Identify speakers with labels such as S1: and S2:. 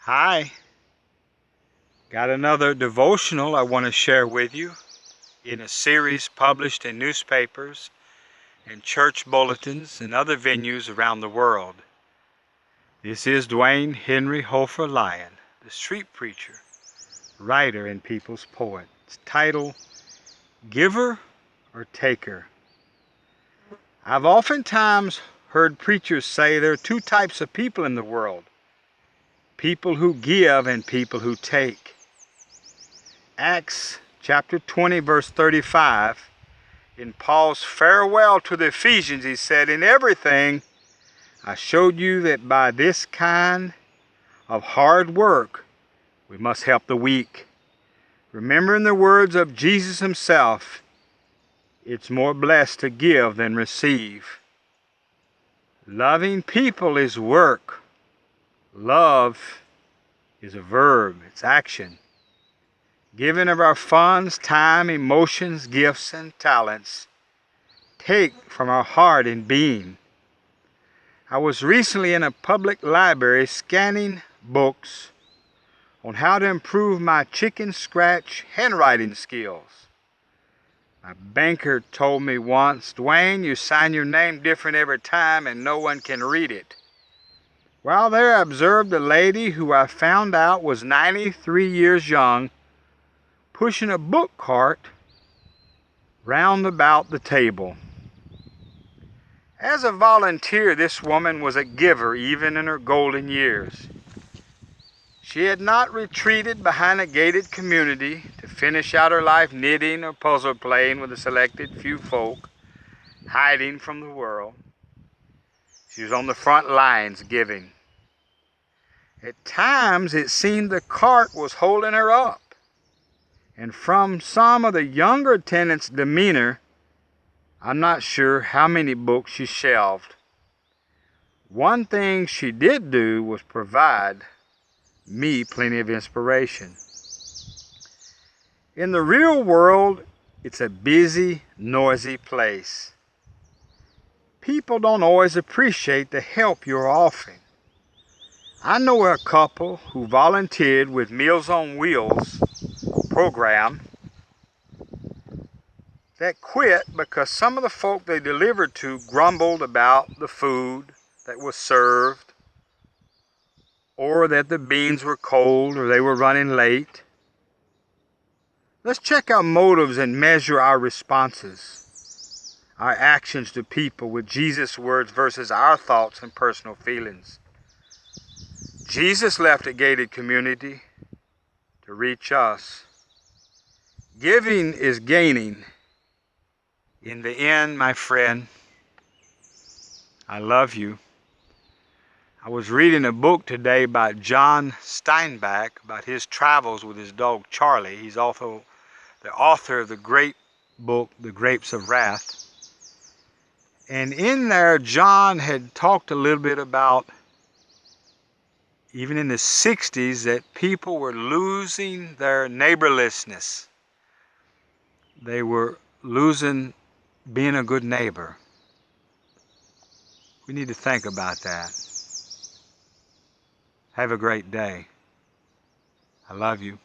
S1: Hi, got another devotional I want to share with you in a series published in newspapers and church bulletins and other venues around the world. This is Duane Henry Hoefer Lyon, the street preacher, writer, and people's poet. It's titled, Giver or Taker. I've oftentimes heard preachers say there are two types of people in the world. People who give and people who take. Acts chapter 20 verse 35, in Paul's farewell to the Ephesians, he said, "In everything I showed you that by this kind of hard work we must help the weak." Remembering the words of Jesus himself, it's more blessed to give than receive. Loving people is work. Love is a verb, it's action. Giving of our funds, time, emotions, gifts, and talents take from our heart and being. I was recently in a public library scanning books on how to improve my chicken scratch handwriting skills. My banker told me once, "Duane, you sign your name different every time and no one can read it." While there I observed a lady who I found out was 93 years young, pushing a book cart round about the table. As a volunteer, this woman was a giver even in her golden years. She had not retreated behind a gated community to finish out her life knitting or puzzle playing with a selected few folk, hiding from the world. She was on the front lines giving. At times it seemed the cart was holding her up. And from some of the younger attendants' demeanor, I'm not sure how many books she shelved. One thing she did do was provide me plenty of inspiration. In the real world, it's a busy, noisy place. People don't always appreciate the help you're offering. I know a couple who volunteered with Meals on Wheels program that quit because some of the folk they delivered to grumbled about the food that was served, or that the beans were cold, or they were running late. Let's check our motives and measure our responses, our actions to people with Jesus' words versus our thoughts and personal feelings. Jesus left a gated community to reach us. Giving is gaining. In the end, my friend, I love you. I was reading a book today by John Steinbeck about his travels with his dog Charlie. He's also the author of the great book, The Grapes of Wrath. And in there, John had talked a little bit about, even in the 60s, that people were losing their neighborlessness. They were losing being a good neighbor. We need to think about that. Have a great day. I love you.